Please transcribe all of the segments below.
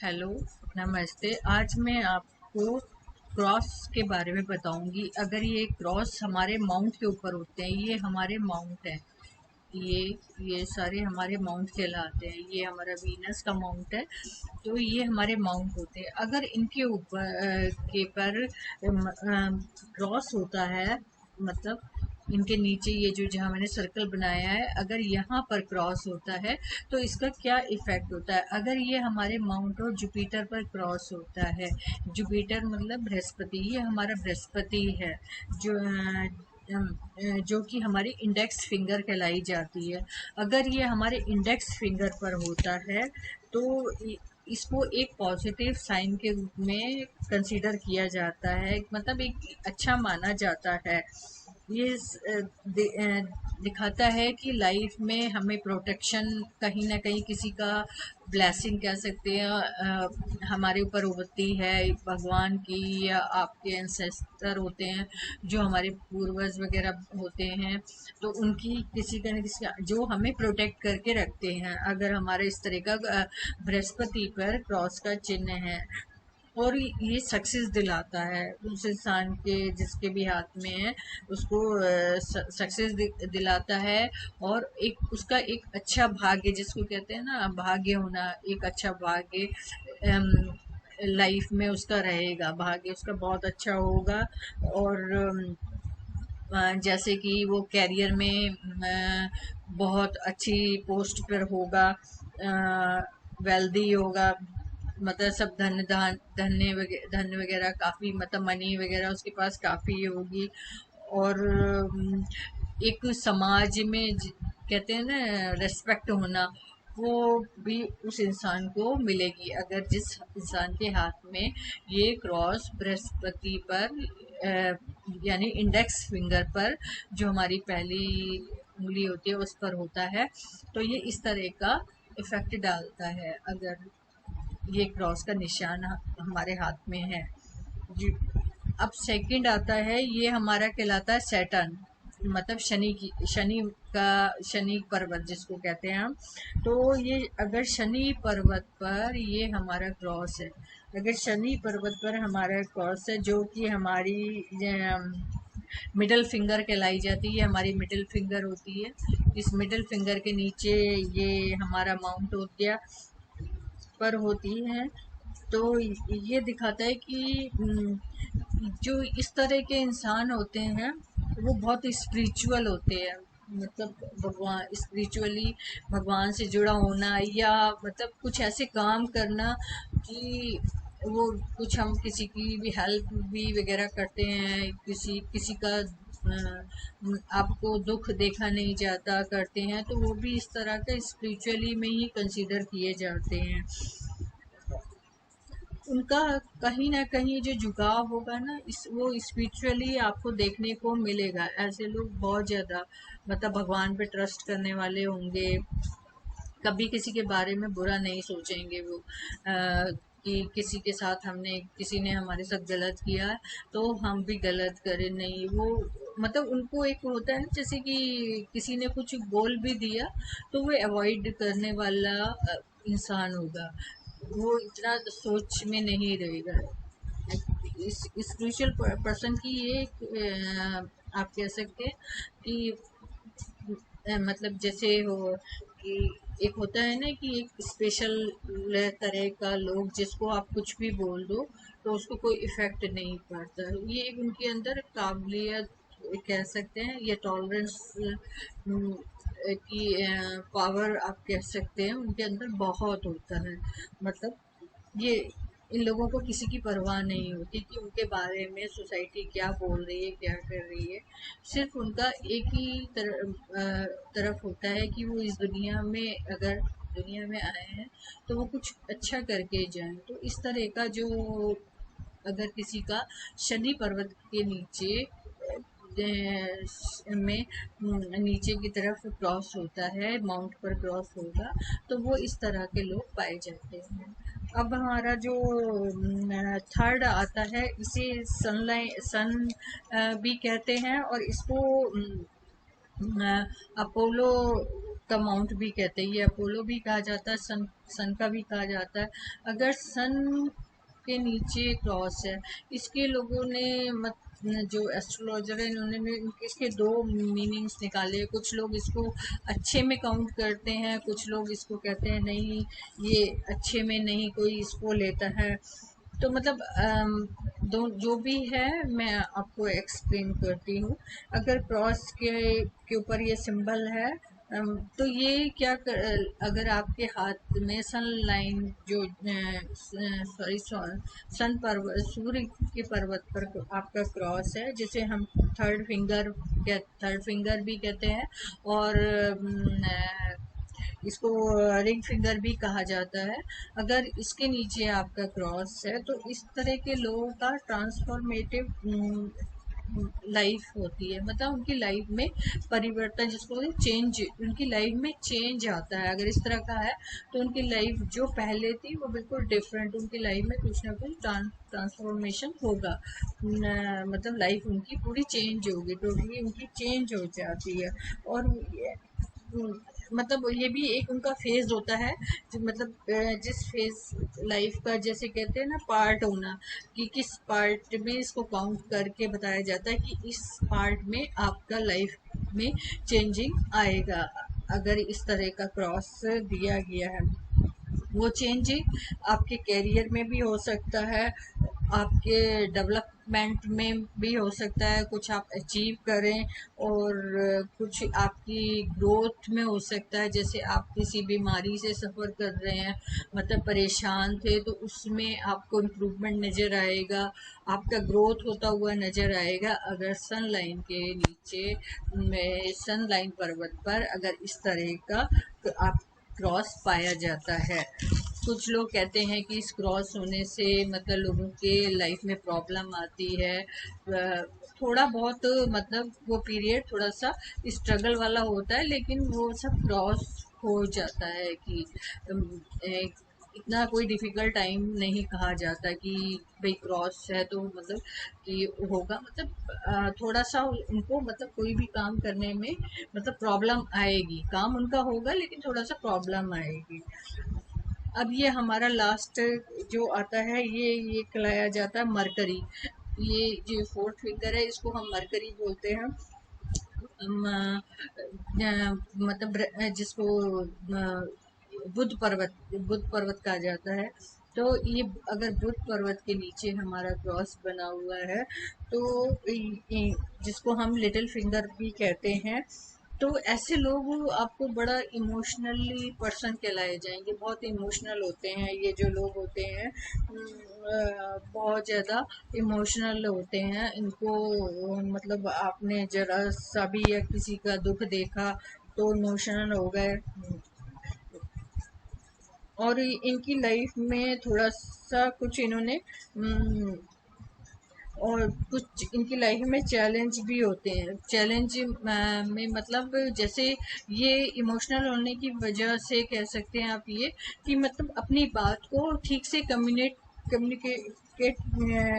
Hello, नमस्ते। आज मैं आपको क्रॉस के बारे में बताऊंगी। अगर ये क्रॉस हमारे माउंट के ऊपर होते हैं, ये हमारे माउंट हैं। ये ये सारे हमारे माउंट कहलाते हैं। ये हमारा वीनस का माउंट है, तो ये हमारे माउंट होते हैं। अगर इनके ऊपर के पर क्रॉस होता है, मतलब इनके नीचे ये जो जहाँ मैंने सर्कल बनाया है, अगर यहाँ पर क्रॉस होता है तो इसका क्या इफेक्ट होता है। अगर ये हमारे माउंट और जुपिटर पर क्रॉस होता है, जुपिटर मतलब बृहस्पति, ये हमारा बृहस्पति है जो जो कि हमारी इंडेक्स फिंगर कहलाई जाती है। अगर ये हमारे इंडेक्स फिंगर पर होता है तो इसको एक पॉजिटिव साइन के रूप में कंसीडर किया जाता है, मतलब एक अच्छा माना जाता है। ये दिखाता है कि लाइफ में हमें प्रोटेक्शन, कहीं ना कहीं किसी का ब्लेसिंग कह सकते हैं, हमारे ऊपर होती है, भगवान की या आपके एंसेस्टर होते हैं जो हमारे पूर्वज वगैरह होते हैं, तो उनकी किसी का न किसी का जो हमें प्रोटेक्ट करके रखते हैं। अगर हमारे इस तरह का बृहस्पति पर क्रॉस का चिन्ह है, और ये सक्सेस दिलाता है उस इंसान के जिसके भी हाथ में है, उसको सक्सेस दिलाता है। और एक उसका एक अच्छा भाग्य, जिसको कहते हैं ना भाग्य होना, एक अच्छा भाग्य लाइफ में उसका रहेगा, भाग्य उसका बहुत अच्छा होगा। और जैसे कि वो कैरियर में बहुत अच्छी पोस्ट पर होगा, वेल्दी होगा, मतलब सब धन वगैरह काफी, मतलब मनी वगैरह उसके पास काफी होगी। और एक समाज में कहते हैं ना रेस्पेक्ट होना, वो भी उस इंसान को मिलेगी अगर जिस इंसान के हाथ में ये क्रॉस बृहस्पति पर यानी इंडेक्स फिंगर पर, जो हमारी पहली उंगली होती है उस पर होता है, तो ये इस तरह का इफेक्ट डालता है अगर ये क्रॉस का निशान हमारे हाथ में है जी। अब सेकंड आता है, ये हमारा कहलाता है सैटर्न, मतलब शनि पर्वत जिसको कहते हैं हम। तो ये अगर शनि पर्वत पर ये हमारा क्रॉस है, अगर शनि पर्वत पर हमारा क्रॉस है, जो कि हमारी मिडिल फिंगर कहलाई जाती है, हमारी मिडिल फिंगर होती है। इस मिडिल फिंगर के नीचे ये हमारा माउंट हो गया पर होती है। तो ये दिखाता है कि जो इस तरह के इंसान होते हैं वो बहुत स्पिरिचुअल होते हैं, मतलब भगवान, स्पिरिचुअली भगवान से जुड़ा होना, या मतलब कुछ ऐसे काम करना कि वो कुछ हम किसी की भी हेल्प भी वगैरह करते हैं, किसी किसी का आपको दुख देखा नहीं जाता करते हैं, तो वो भी इस तरह का स्पिरिचुअली में ही कंसीडर किए जाते हैं। उनका कहीं ना कहीं जो झुकाव होगा ना, इस वो स्पिरिचुअली आपको देखने को मिलेगा। ऐसे लोग बहुत ज्यादा, मतलब भगवान पे ट्रस्ट करने वाले होंगे, कभी किसी के बारे में बुरा नहीं सोचेंगे वो, कि किसी के साथ किसी ने हमारे साथ गलत किया तो हम भी गलत करें, नहीं। वो मतलब उनको एक होता है ना, जैसे कि किसी ने कुछ बोल भी दिया तो वो अवॉइड करने वाला इंसान होगा, वो इतना सोच में नहीं रहेगा। इस स्पिरिचुअल पर्सन की ये आप कह सकते हैं कि मतलब जैसे हो कि एक होता है ना कि एक स्पेशल तरह का लोग, जिसको आप कुछ भी बोल दो तो उसको कोई इफेक्ट नहीं पड़ता, ये एक उनके अंदर काबिलियत कह सकते हैं, ये टॉलरेंस की पावर आप कह सकते हैं, उनके अंदर बहुत होता है। मतलब ये इन लोगों को किसी की परवाह नहीं होती कि उनके बारे में सोसाइटी क्या बोल रही है, क्या कर रही है। सिर्फ उनका एक ही तरफ होता है कि वो इस दुनिया में, अगर दुनिया में आए हैं तो वो कुछ अच्छा करके जाएं। तो इस तरह का जो, अगर किसी का शनि पर्वत के नीचे में नीचे की तरफ क्रॉस होता है, माउंट पर क्रॉस होगा, तो वो इस तरह के लोग पाए जाते हैं। अब हमारा जो थर्ड आता है, इसे सनलाइट सन भी कहते हैं, और इसको अपोलो का माउंट भी कहते हैं, ये अपोलो भी कहा जाता है, सन का भी कहा जाता है। अगर सन के नीचे क्रॉस है, इसके लोगों ने जो एस्ट्रोलॉजर है इन्होंने इसके दो मीनिंग्स निकाले। कुछ लोग इसको अच्छे में काउंट करते हैं, कुछ लोग इसको कहते हैं नहीं ये अच्छे में नहीं कोई इसको लेता है। तो मतलब दो जो भी है मैं आपको एक्सप्लेन करती हूँ। अगर क्रॉस के ऊपर ये सिंबल है, तो ये क्या अगर आपके हाथ में सन लाइन जो सॉरी सन पर्वत सूर्य के पर्वत पर आपका क्रॉस है, जिसे हम थर्ड फिंगर भी कहते हैं, और इसको रिंग फिंगर भी कहा जाता है। अगर इसके नीचे आपका क्रॉस है तो इस तरह के लोगों का ट्रांसफॉर्मेटिव लाइफ होती है, मतलब उनकी लाइफ में परिवर्तन, जिसको चेंज, उनकी लाइफ में चेंज आता है। अगर इस तरह का है तो उनकी लाइफ जो पहले थी वो बिल्कुल डिफरेंट, उनकी लाइफ में कुछ ना कुछ ट्रांसफॉर्मेशन होगा, मतलब लाइफ उनकी पूरी चेंज होगी, टोटली उनकी चेंज हो जाती है। और मतलब ये भी एक उनका फेज होता है, जो मतलब जिस फेज लाइफ का जैसे कहते हैं ना पार्ट होना, कि किस पार्ट में इसको काउंट करके बताया जाता है कि इस पार्ट में आपका लाइफ में चेंजिंग आएगा। अगर इस तरह का क्रॉस दिया गया है, वो चेंजिंग आपके कैरियर में भी हो सकता है, आपके डेवलपमेंट में भी हो सकता है, कुछ आप अचीव करें, और कुछ आपकी ग्रोथ में हो सकता है। जैसे आप किसी बीमारी से सफ़र कर रहे हैं, मतलब परेशान थे, तो उसमें आपको इम्प्रूवमेंट नज़र आएगा, आपका ग्रोथ होता हुआ नज़र आएगा। अगर सन लाइन के नीचे में सन लाइन पर्वत पर अगर इस तरह का आप क्रॉस पाया जाता है। कुछ लोग कहते हैं कि इस क्रॉस होने से मतलब लोगों के लाइफ में प्रॉब्लम आती है, थोड़ा बहुत, मतलब वो पीरियड थोड़ा सा स्ट्रगल वाला होता है, लेकिन वो सब क्रॉस हो जाता है कि इतना कोई डिफिकल्ट टाइम नहीं कहा जाता कि भाई क्रॉस है तो मतलब कि होगा, मतलब थोड़ा सा उनको मतलब कोई भी काम करने में मतलब प्रॉब्लम आएगी, काम उनका होगा लेकिन थोड़ा सा प्रॉब्लम आएगी। अब ये हमारा लास्ट जो आता है, ये कहलाया जाता है मरकरी। ये जो फोर्थ फिंगर है इसको हम मरकरी बोलते हैं। मतलब जिसको बुद्ध पर्वत कहा जाता है। तो ये अगर बुद्ध पर्वत के नीचे हमारा क्रॉस बना हुआ है, तो जिसको हम लिटिल फिंगर भी कहते हैं, तो ऐसे लोग आपको बड़ा इमोशनली पर्सन कहलाए जाएंगे, बहुत इमोशनल होते हैं ये जो लोग होते हैं, बहुत ज़्यादा इमोशनल होते हैं। इनको मतलब आपने जरा सा भी या किसी का दुख देखा तो इमोशनल हो गए। और इनकी लाइफ में थोड़ा सा कुछ इन्होंने और कुछ इनकी लाइफ में चैलेंज भी होते हैं। चैलेंज में मतलब जैसे ये इमोशनल होने की वजह से कह सकते हैं आप ये, कि मतलब अपनी बात को ठीक से कम्युनिकेट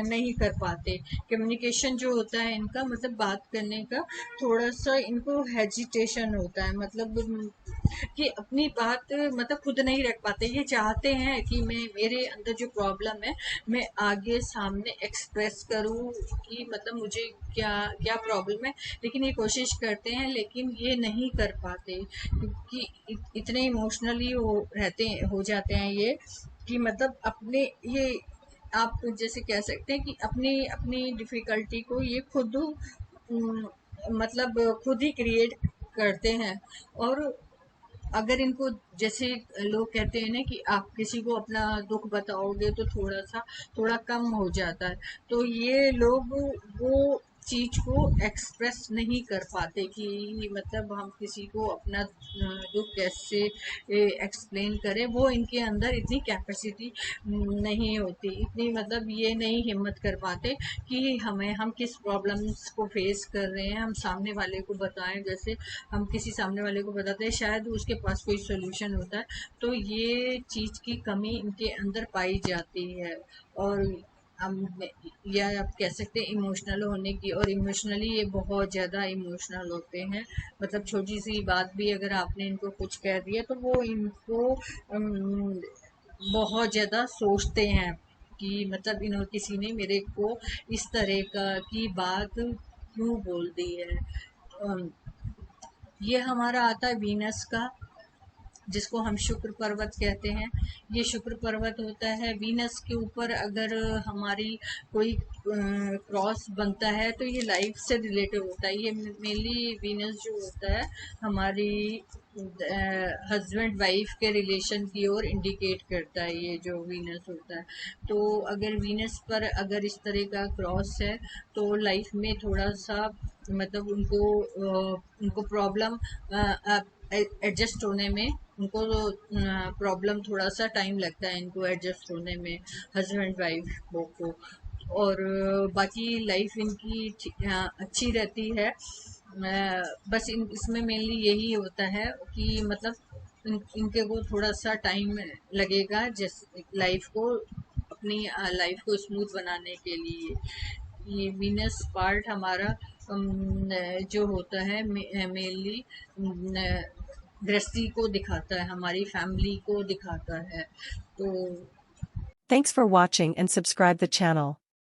नहीं कर पाते। कम्युनिकेशन जो होता है इनका, मतलब बात करने का थोड़ा सा इनको हेजिटेशन होता है, मतलब कि अपनी बात मतलब खुद नहीं रख पाते। ये चाहते हैं कि मेरे अंदर जो प्रॉब्लम है मैं आगे सामने एक्सप्रेस करूं कि मतलब मुझे क्या क्या प्रॉब्लम है, लेकिन ये कोशिश करते हैं लेकिन ये नहीं कर पाते, क्योंकि इतने इमोशनली हो जाते हैं ये, कि मतलब अपने ये आप जैसे कह सकते हैं कि अपनी अपनी डिफ़िकल्टी को ये खुद मतलब खुद ही क्रिएट करते हैं। और अगर इनको जैसे लोग कहते हैं ना कि आप किसी को अपना दुख बताओगे तो थोड़ा कम हो जाता है, तो ये लोग वो चीज को एक्सप्रेस नहीं कर पाते कि मतलब हम किसी को अपना दुख कैसे एक्सप्लेन करें। वो इनके अंदर इतनी कैपेसिटी नहीं होती, इतनी मतलब ये नहीं हिम्मत कर पाते कि हम किस प्रॉब्लम्स को फेस कर रहे हैं हम सामने वाले को बताएं। जैसे हम किसी सामने वाले को बताते हैं शायद उसके पास कोई सोल्यूशन होता है, तो ये चीज़ की कमी इनके अंदर पाई जाती है। और या आप कह सकते हैं इमोशनल होने की, और इमोशनली ये बहुत ज़्यादा इमोशनल होते हैं। मतलब छोटी सी बात भी अगर आपने इनको कुछ कह दिया तो वो इनको बहुत ज़्यादा सोचते हैं कि मतलब इन्होंने किसी ने मेरे को इस तरह का की बात क्यों बोल दी है। अम, ये हमारा आता है वीनस का, जिसको हम शुक्र पर्वत कहते हैं। ये शुक्र पर्वत होता है वीनस के ऊपर। अगर हमारी कोई क्रॉस बनता है तो ये लाइफ से रिलेटेड होता है। ये मेनली वीनस जो होता है हमारी हस्बैंड वाइफ के रिलेशन की ओर इंडिकेट करता है, ये जो वीनस होता है। तो अगर वीनस पर अगर इस तरह का क्रॉस है तो लाइफ में थोड़ा सा मतलब उनको प्रॉब्लम एडजस्ट होने में, उनको प्रॉब्लम थोड़ा सा टाइम लगता है इनको एडजस्ट होने में, हस्बैंड वाइफ को। और बाकी लाइफ इनकी अच्छी रहती है। बस इसमें मेनली यही होता है कि मतलब इनके को थोड़ा सा टाइम लगेगा जिस लाइफ को, अपनी लाइफ को स्मूथ बनाने के लिए। ये वीनस पार्ट हमारा जो होता है मेनली गृहस्थी को दिखाता है, हमारी फैमिली को दिखाता है। तो Thanks for watching and subscribe the channel.